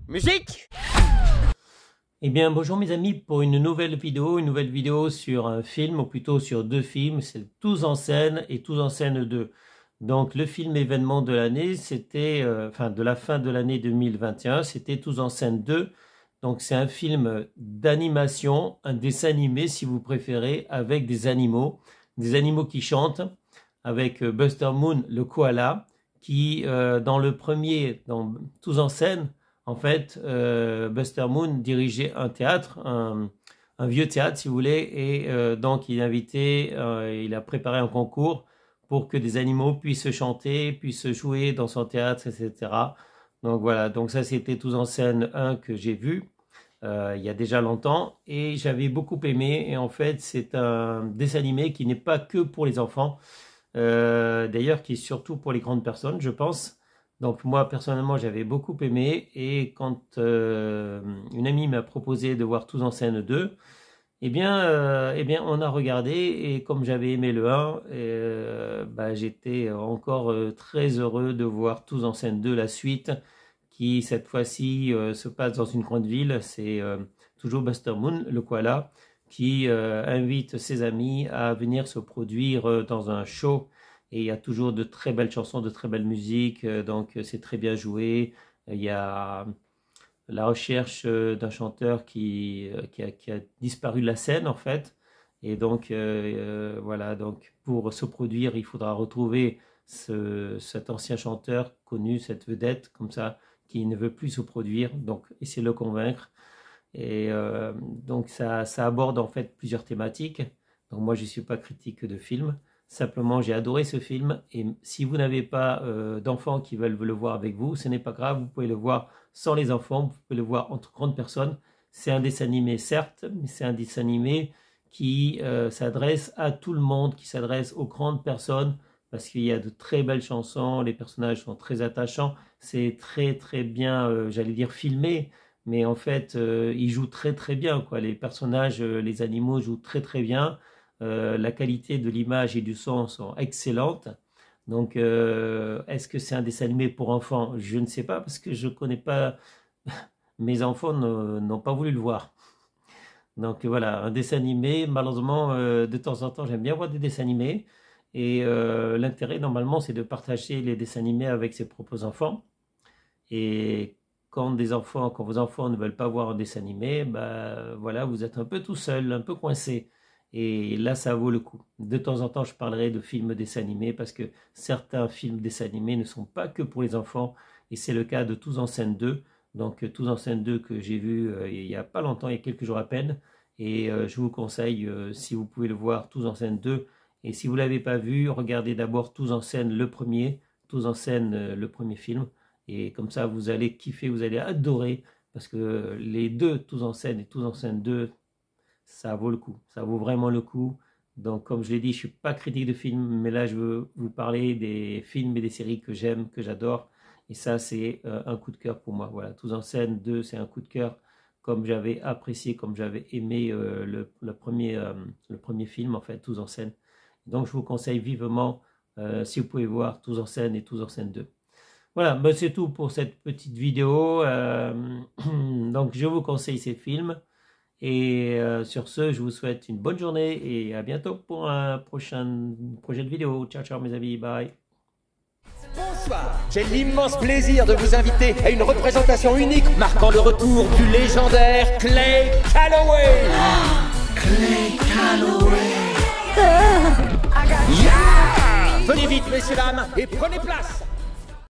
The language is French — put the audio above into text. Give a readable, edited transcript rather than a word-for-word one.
Musique! Eh bien bonjour mes amis pour une nouvelle vidéo sur un film, ou plutôt sur deux films, c'est Tous en scène et Tous en scène 2. Donc le film événement de l'année, c'était, de la fin de l'année 2021, c'était Tous en scène 2. Donc c'est un film d'animation, un dessin animé si vous préférez, avec des animaux qui chantent, avec Buster Moon, le koala, qui dans le premier, dans Tous en scène, en fait, Buster Moon dirigeait un théâtre, un vieux théâtre si vous voulez, et donc il a préparé un concours pour que des animaux puissent chanter, puissent jouer dans son théâtre, etc. Donc voilà, donc ça c'était Tous en scène 1 que j'ai vu il y a déjà longtemps, et j'avais beaucoup aimé, et en fait c'est un dessin animé qui n'est pas que pour les enfants, d'ailleurs qui est surtout pour les grandes personnes je pense. Donc moi personnellement j'avais beaucoup aimé, et quand une amie m'a proposé de voir Tous en scène 2, eh bien on a regardé, et comme j'avais aimé le 1, j'étais encore très heureux de voir Tous en scène 2, la suite, qui cette fois-ci se passe dans une grande ville. C'est toujours Buster Moon, le koala, qui invite ses amis à venir se produire dans un show. Et il y a toujours de très belles chansons, de très belle musique, donc c'est très bien joué. Il y a la recherche d'un chanteur qui a disparu de la scène en fait. Et donc voilà, donc pour se produire, il faudra retrouver cet ancien chanteur connu, cette vedette comme ça, qui ne veut plus se produire, donc essayer de le convaincre. Et donc ça aborde en fait plusieurs thématiques. Donc moi je ne suis pas critique de film. Simplement, j'ai adoré ce film, et si vous n'avez pas d'enfants qui veulent le voir avec vous, ce n'est pas grave, vous pouvez le voir sans les enfants, vous pouvez le voir entre grandes personnes. C'est un dessin animé certes, mais c'est un dessin animé qui s'adresse à tout le monde, qui s'adresse aux grandes personnes, parce qu'il y a de très belles chansons, les personnages sont très attachants, c'est très très bien, j'allais dire filmé, mais en fait, ils jouent très très bien, quoi. Les personnages, les animaux jouent très très bien. La qualité de l'image et du son sont excellentes. Donc, est-ce que c'est un dessin animé pour enfants? Je ne sais pas, parce que je ne connais pas. Mes enfants n'ont pas voulu le voir. Donc voilà, un dessin animé, malheureusement, de temps en temps, j'aime bien voir des dessins animés. Et l'intérêt, normalement, c'est de partager les dessins animés avec ses propres enfants. Et quand vos enfants ne veulent pas voir un dessin animé, voilà, vous êtes un peu tout seul, un peu coincé. Et là, ça vaut le coup. De temps en temps, je parlerai de films dessins animés, parce que certains films dessins animés ne sont pas que pour les enfants. Et c'est le cas de Tous en scène 2. Donc, Tous en scène 2 que j'ai vu il n'y a pas longtemps, il y a quelques jours à peine. Et je vous conseille, si vous pouvez le voir, Tous en scène 2. Et si vous ne l'avez pas vu, regardez d'abord Tous en scène le premier. Tous en scène le premier film. Et comme ça, vous allez kiffer, vous allez adorer. Parce que les deux, Tous en scène et Tous en scène 2, ça vaut le coup, ça vaut vraiment le coup. Donc comme je l'ai dit, je ne suis pas critique de films, mais là je veux vous parler des films et des séries que j'aime, que j'adore. Et ça c'est un coup de cœur pour moi. Voilà, Tous en scène 2, c'est un coup de cœur, comme j'avais apprécié, comme j'avais aimé le premier film, en fait, Tous en scène. Donc je vous conseille vivement, si vous pouvez voir Tous en scène et Tous en scène 2. Voilà, c'est tout pour cette petite vidéo. Donc je vous conseille ces films. Et sur ce, je vous souhaite une bonne journée, et à bientôt pour une prochaine vidéo. Ciao, ciao mes amis, bye. Bonsoir, j'ai l'immense plaisir de vous inviter à une représentation unique marquant le retour du légendaire Clay Calloway. Clay Calloway. Yeah! Venez vite, messieurs, dames, et prenez place.